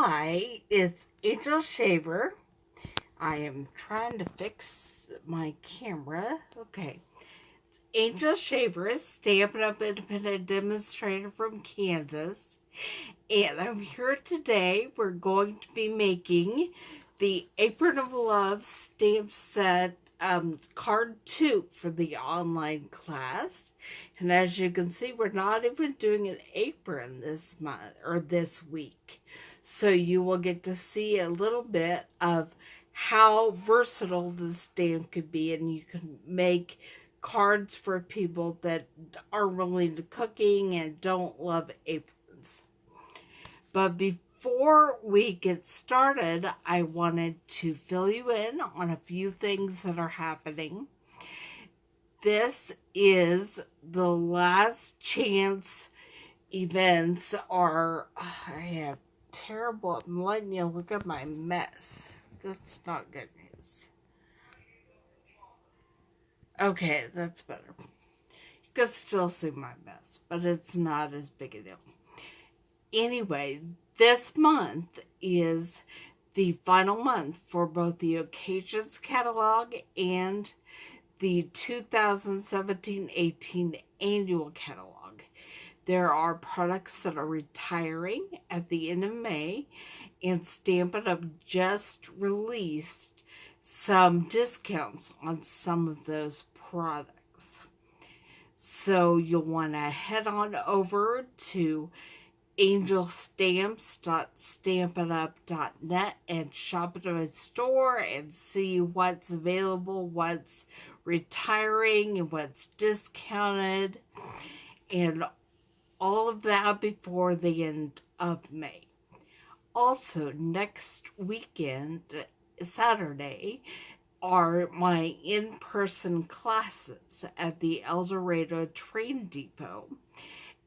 Hi, it's Angel Shaver. I am trying to fix my camera. Okay. It's Angel Shaver, Stampin' Up independent demonstrator from Kansas. And I'm here today. We're going to be making the Apron of Love stamp set card 2 for the online class. And as you can see, we're not even doing an apron this month or this week. So you will get to see a little bit of how versatile the stamp could be, and you can make cards for people that are really into cooking and don't love aprons. But before we get started, I wanted to fill you in on a few things that are happening. This is the last chance events are, I have terrible, I'm letting you look at my mess. That's not good news. Okay, that's better. You can still see my mess, but it's not as big a deal. Anyway, this month is the final month for both the Occasions catalog and the 2017-18 annual catalog. There are products that are retiring at the end of May, and Stampin' Up just released some discounts on some of those products. So you'll want to head on over to angelstamps.stampinup.net and shop at my store and see what's available, what's retiring, and what's discounted, and all of that before the end of May. Also, next weekend, Saturday, are my in-person classes at the El Dorado Train Depot.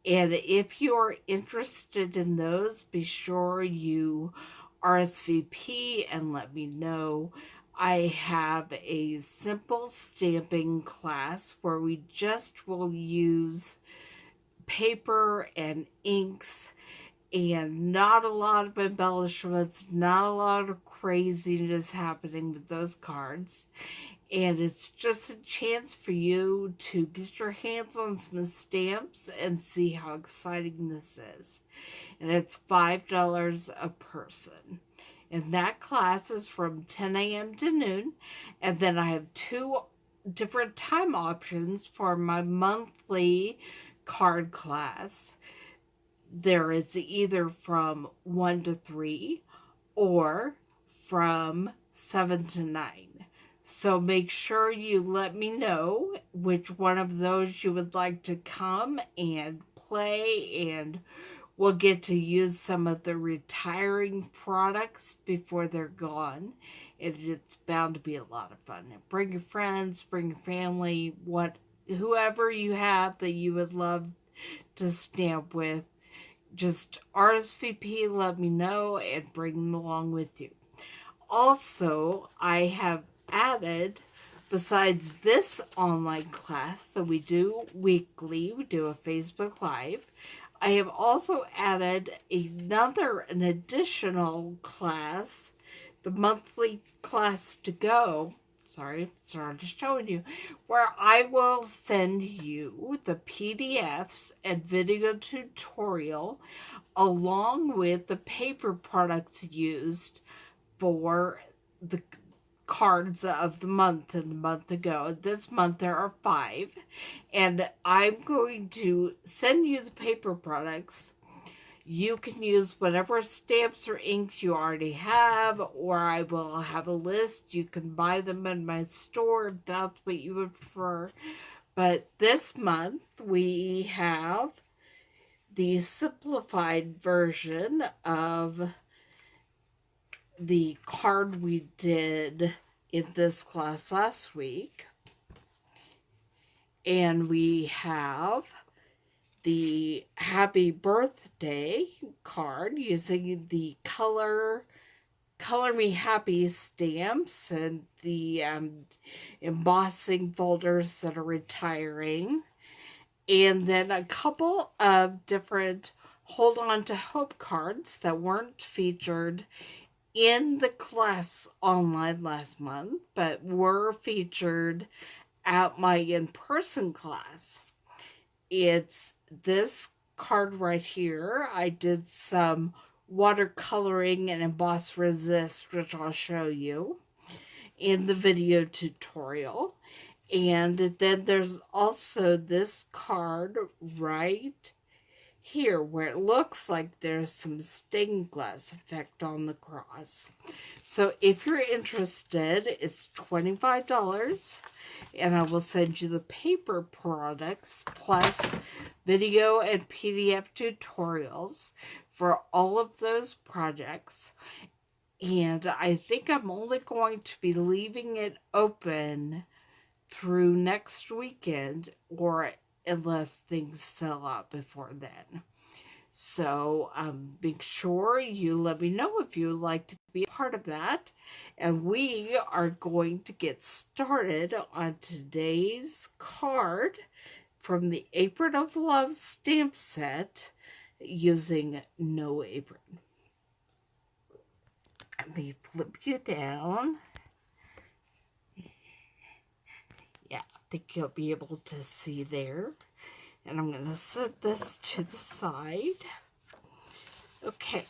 And if you're interested in those, be sure you RSVP and let me know. I have a simple stamping class where we just will use paper and inks and not a lot of embellishments, not a lot of craziness happening with those cards. And it's just a chance for you to get your hands on some stamps and see how exciting this is. And it's $5 a person. And that class is from 10 a.m. to noon. And then I have 2 different time options for my monthly card class. There is either from 1 to 3 or from 7 to 9. So make sure you let me know which one of those you would like to come and play, and we'll get to use some of the retiring products before they're gone. And it's bound to be a lot of fun. Bring your friends, bring your family, whoever you have that you would love to stamp with. Just RSVP, let me know, and bring them along with you. Also, I have added, besides this online class that we do weekly, we do a Facebook Live, I have also added an additional class, the monthly class to go. Sorry, started showing you, where I will send you the PDFs and video tutorial along with the paper products used for the cards of the month and the month ago. This month there are 5, and I'm going to send you the paper products. You can use whatever stamps or inks you already have, or I will have a list. You can buy them in my store if that's what you would prefer. But this month we have the simplified version of the card we did in this class last week. And we have the happy birthday card using the Color Me Happy stamps and the embossing folders that are retiring. And then a couple of different Hold On to Hope cards that weren't featured in the class online last month, but were featured at my in-person class. It's this card right here. I did some watercoloring and emboss resist, which I'll show you in the video tutorial. And then there's also this card right here where it looks like there's some stained glass effect on the cross. So if you're interested, it's $25, and I will send you the paper products plus video and PDF tutorials for all of those projects. And I think I'm only going to be leaving it open through next weekend, or unless things sell out before then. So make sure you let me know if you would like to be a part of that. And we are going to get started on today's card from the Apron of Love stamp set using no apron. Let me flip you down. Yeah, I think you'll be able to see there. And I'm going to set this to the side. Okay,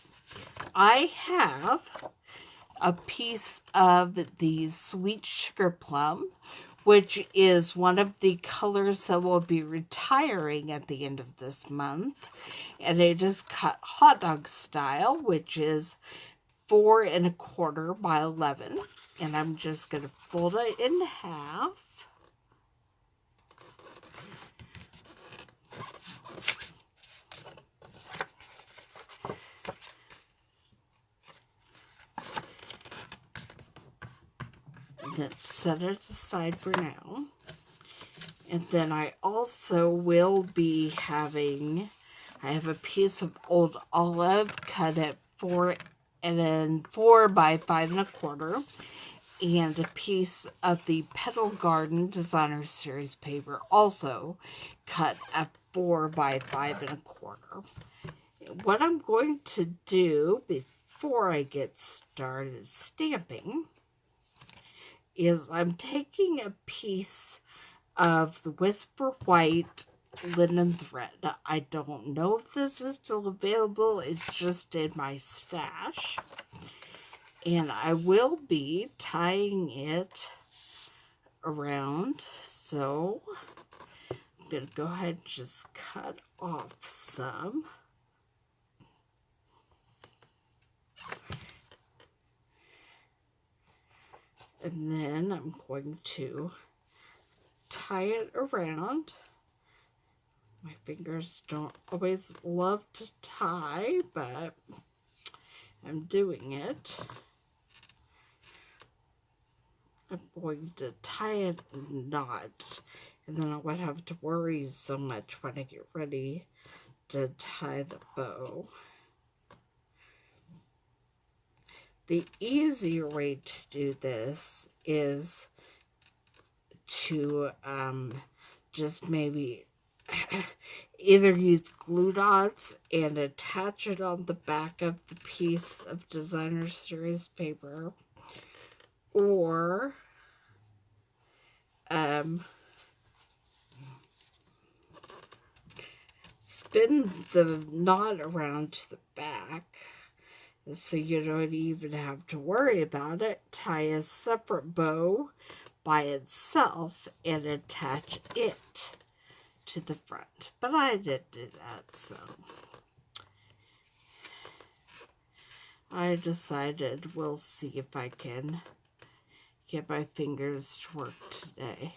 I have a piece of the Sweet Sugarplum, which is one of the colors that will be retiring at the end of this month. And it is cut hot dog style, which is 4 1/4 by 11. And I'm just going to fold it in half. Let's set it aside for now. And then I also will be having, I have a piece of old olive cut at 4 by 5 1/4, and a piece of the Petal Garden Designer Series paper also cut at 4 by 5 1/4. What I'm going to do before I get started stamping is I'm taking a piece of the Whisper White linen thread. I don't know if this is still available. It's just in my stash. And I will be tying it around. So I'm going to go ahead and just cut off some. And then I'm going to tie it around. My fingers don't always love to tie, but I'm doing it. I'm going to tie it in a knot, and then I won't have to worry so much when I get ready to tie the bow. The easier way to do this is to just maybe either use glue dots and attach it on the back of the piece of Designer Series paper, or spin the knot around to the back, so you don't even have to worry about it. Tie a separate bow by itself and attach it to the front. But I didn't do that, so I decided we'll see if I can get my fingers to work today.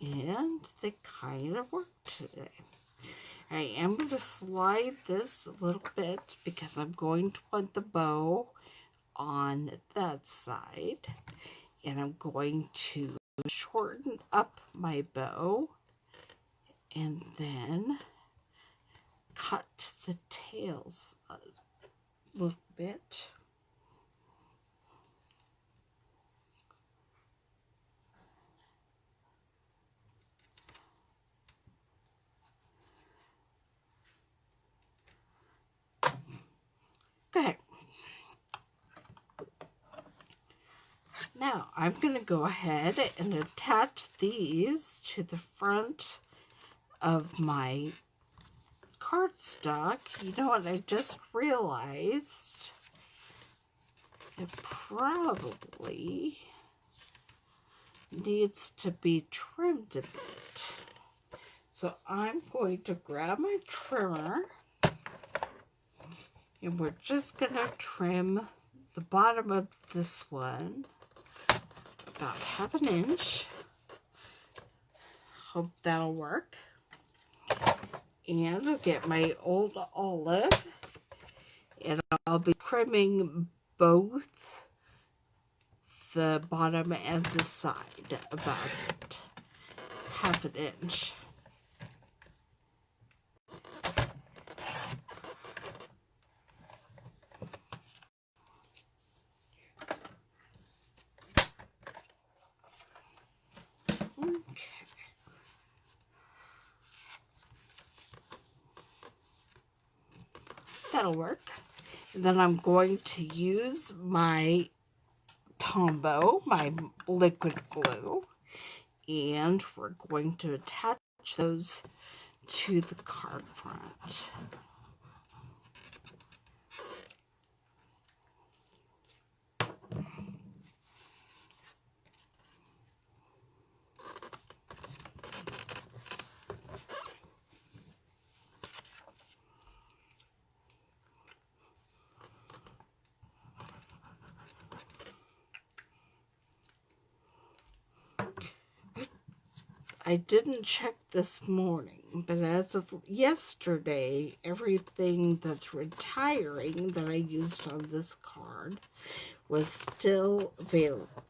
And they kind of worked today. I am going to slide this a little bit because I'm going to put the bow on that side. And I'm going to shorten up my bow and then cut the tails a little bit. Now, I'm going to go ahead and attach these to the front of my cardstock. You know what, I just realized it probably needs to be trimmed a bit. So I'm going to grab my trimmer and we're just going to trim the bottom of this one about 1/2 inch. Hope that'll work. And I'll get my old olive and I'll be trimming both the bottom and the side about 1/2 inch. That'll work. And then I'm going to use my Tombow, my liquid glue, and we're going to attach those to the card front. I didn't check this morning, but as of yesterday, everything that's retiring that I used on this card was still available.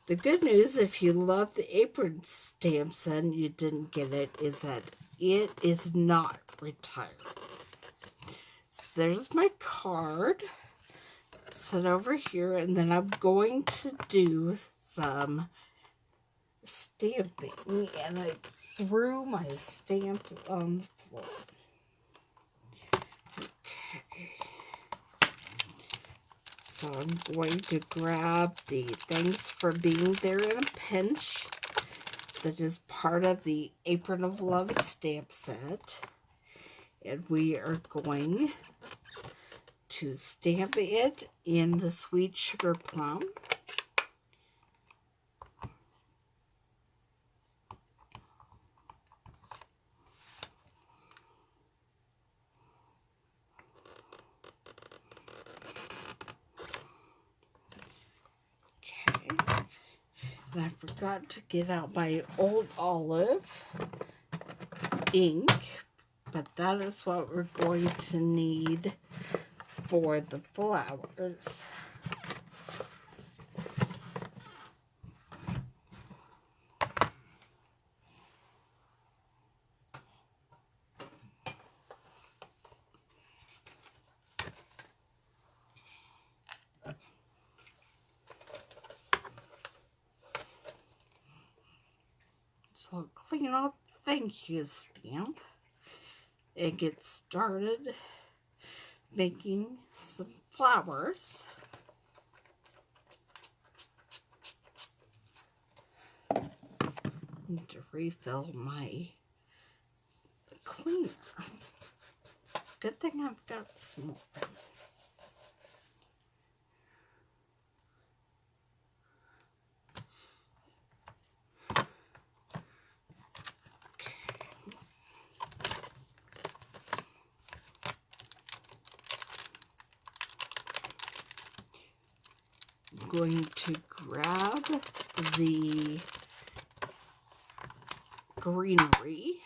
The good news, if you love the apron stamps and you didn't get it, is that it is not retired. So there's my card set over here, and then I'm going to do some stamping, and I threw my stamps on the floor. Okay. So I'm going to grab the Thanks for Being There in a Pinch that is part of the Apron of Love stamp set. And we are going to stamp it in the Sweet Sugarplum. And I forgot to get out my old olive ink, but that is what we're going to need for the flowers. So clean up thank you stamp and get started making some flowers. Need to refill my cleaner. It's a good thing I've got some more. Going to grab the greenery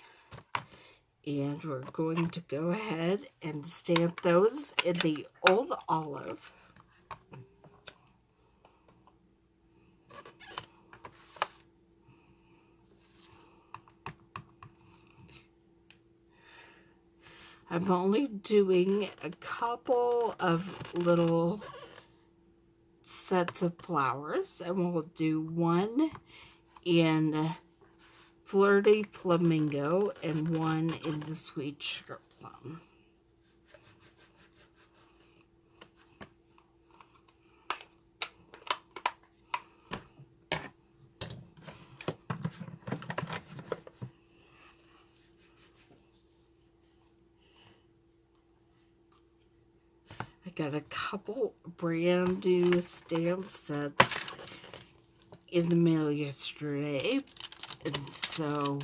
and we're going to go ahead and stamp those in the old olive. I'm only doing a couple of little sets of flowers, and we'll do one in Flirty Flamingo and one in the Sweet Sugarplum. I got a couple brand new stamp sets in the mail yesterday, and so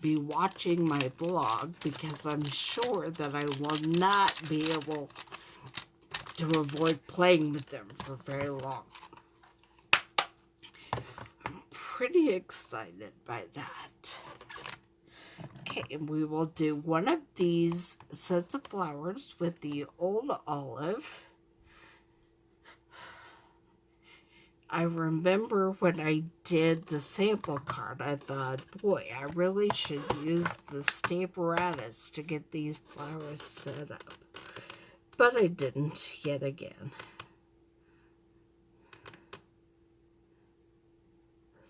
be watching my blog because I'm sure that I will not be able to avoid playing with them for very long. I'm pretty excited by that. Okay, and we will do one of these sets of flowers with the old olive. I remember when I did the sample card, I thought, boy, I really should use the Stamparatus to get these flowers set up. But I didn't yet again.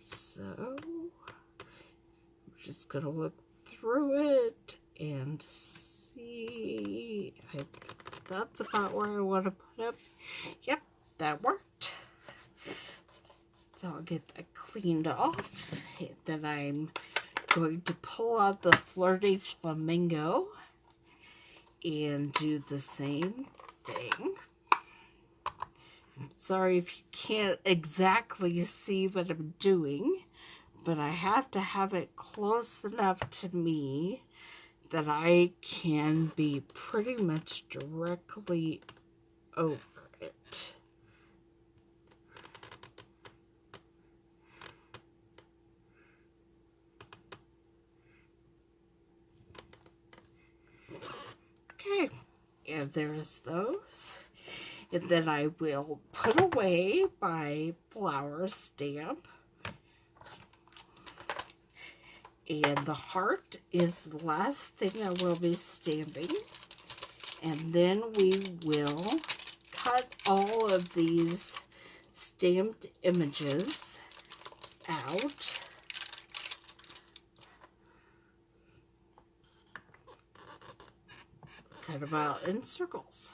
So, I'm just going to look through it and see. That's about where I want to put it. Yep, that worked. So I'll get that cleaned off. Then I'm going to pull out the Flirty Flamingo and do the same thing. Sorry if you can't exactly see what I'm doing, but I have to have it close enough to me that I can be pretty much directly over it. Okay, and there's those. And then I will put away my flower stamp. And the heart is the last thing I will be stamping. And then we will cut all of these stamped images out. Cut them out in circles.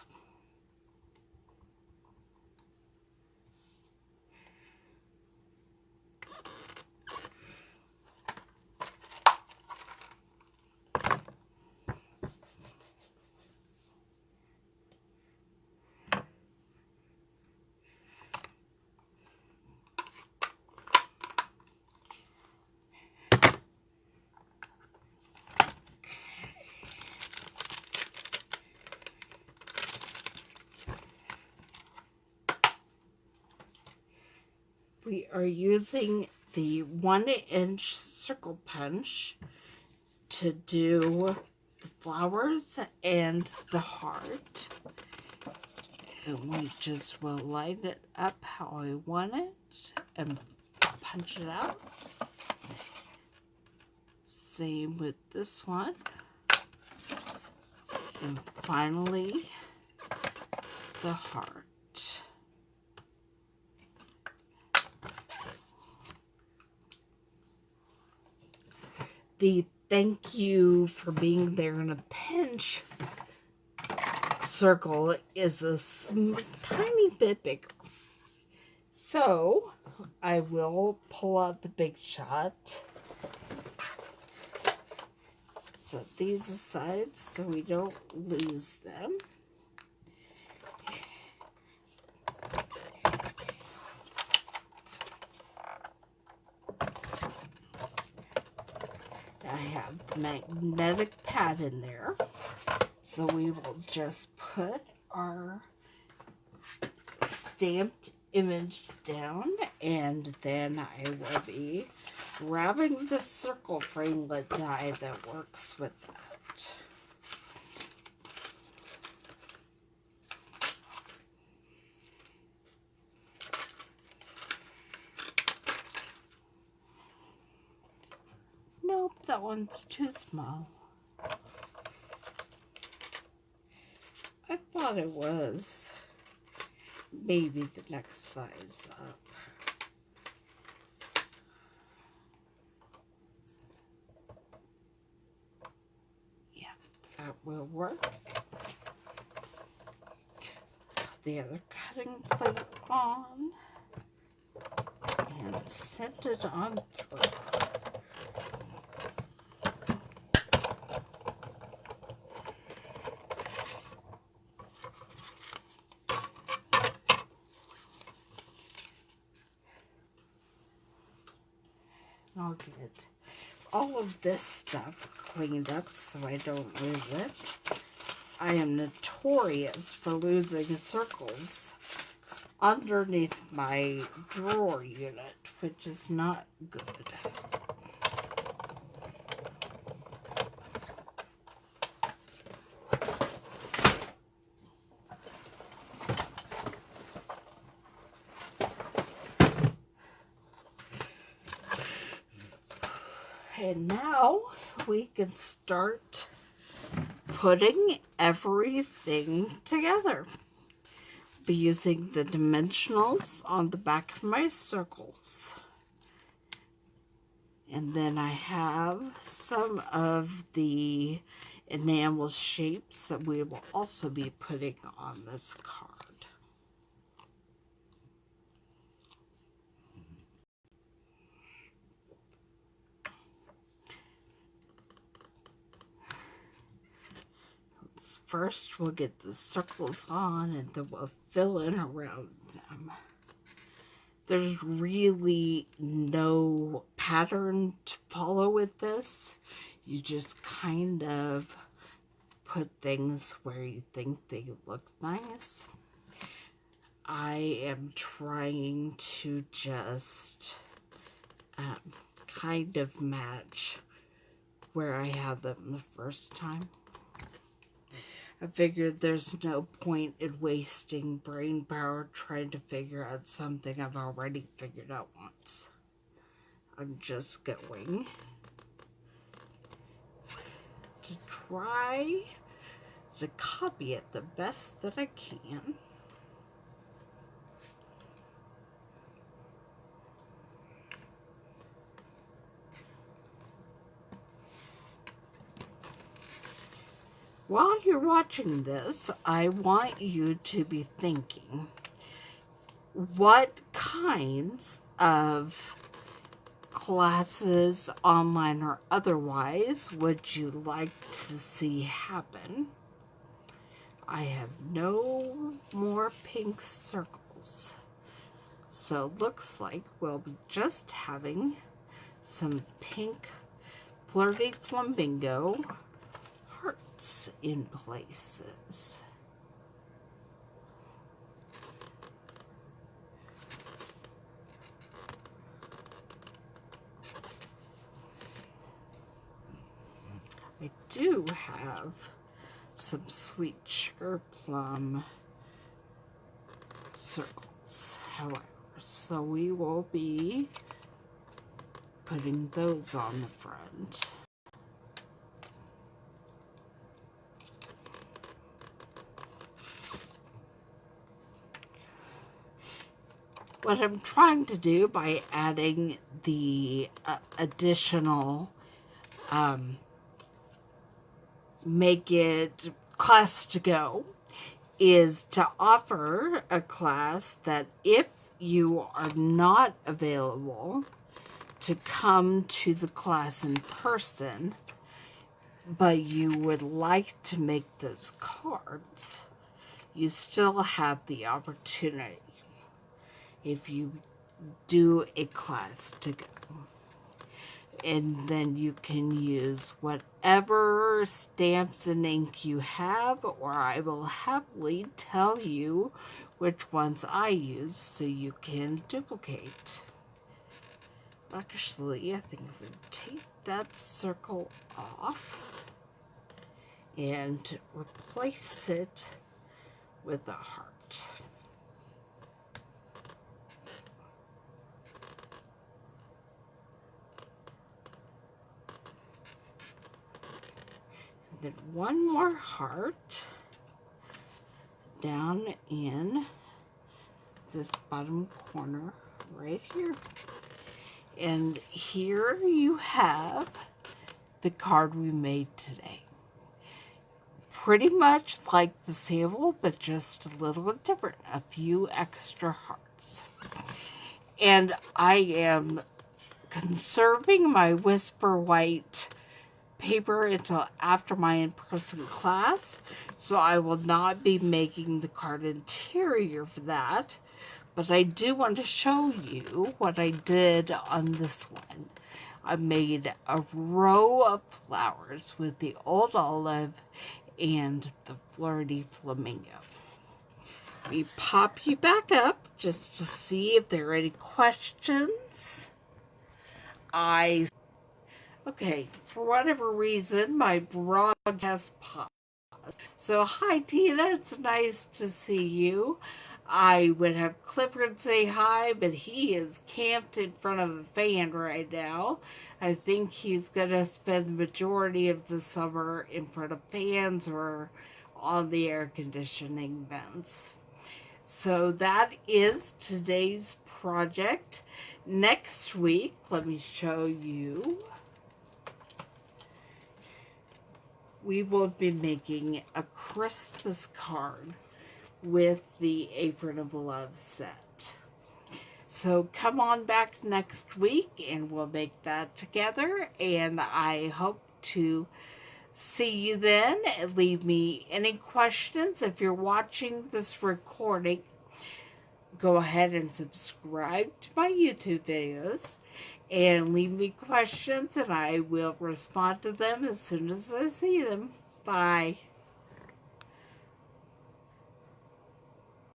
We are using the 1-inch circle punch to do the flowers and the heart. And we just will line it up how I want it and punch it out. Same with this one. And finally, the heart. The thank you for being there in a pinch circle is a tiny bit bigger. So I will pull out the big shot. Set these aside so we don't lose them. I have the magnetic pad in there, so we will just put our stamped image down, and then I will be grabbing the circle framelit die that works with that. Nope, that one's too small. I thought it was maybe the next size up. Yeah, that will work. Put the other cutting plate on and set it on through. I'll get all of this stuff cleaned up so I don't lose it. I am notorious for losing circles underneath my drawer unit, which is not good. And now we can start putting everything together. I'll be using the dimensionals on the back of my circles. And then I have some of the enamel shapes that we will also be putting on this card. First, we'll get the circles on, and then we'll fill in around them. There's really no pattern to follow with this. You just kind of put things where you think they look nice. I am trying to just kind of match where I had them the first time. I figured there's no point in wasting brain power trying to figure out something I've already figured out once. I'm just going to try to copy it the best that I can. While you're watching this, I want you to be thinking, what kinds of classes, online or otherwise, would you like to see happen? I have no more pink circles, so looks like we'll be just having some pink Flirty Flamingo hearts in places. I do have some sweet Sugarplum circles, however, so we will be putting those on the front. What I'm trying to do by adding the additional make it class to go is to offer a class that if you are not available to come to the class in person, but you would like to make those cards, you still have the opportunity if you do a class to go. And then you can use whatever stamps and ink you have, or I will happily tell you which ones I use so you can duplicate. Actually, I think if we take that circle off and replace it with a heart. Then one more heart down in this bottom corner right here. And here you have the card we made today. Pretty much like the sample, but just a little bit different. A few extra hearts. And I am conserving my Whisper White paper until after my in-person class, so I will not be making the card interior for that, but I do want to show you what I did on this one. I made a row of flowers with the old olive and the Flirty Flamingo. Let me pop you back up just to see if there are any questions. Okay, for whatever reason, my broadcast paused. So, hi Tina, it's nice to see you. I would have Clifford say hi, but he is camped in front of a fan right now. I think he's going to spend the majority of the summer in front of fans or on the air conditioning vents. So that is today's project. Next week, let me show you. We will be making a Christmas card with the Apron of Love set. So come on back next week and we'll make that together. And I hope to see you then. Leave me any questions. If you're watching this recording, go ahead and subscribe to my YouTube videos and leave me questions and I will respond to them as soon as I see them. Bye.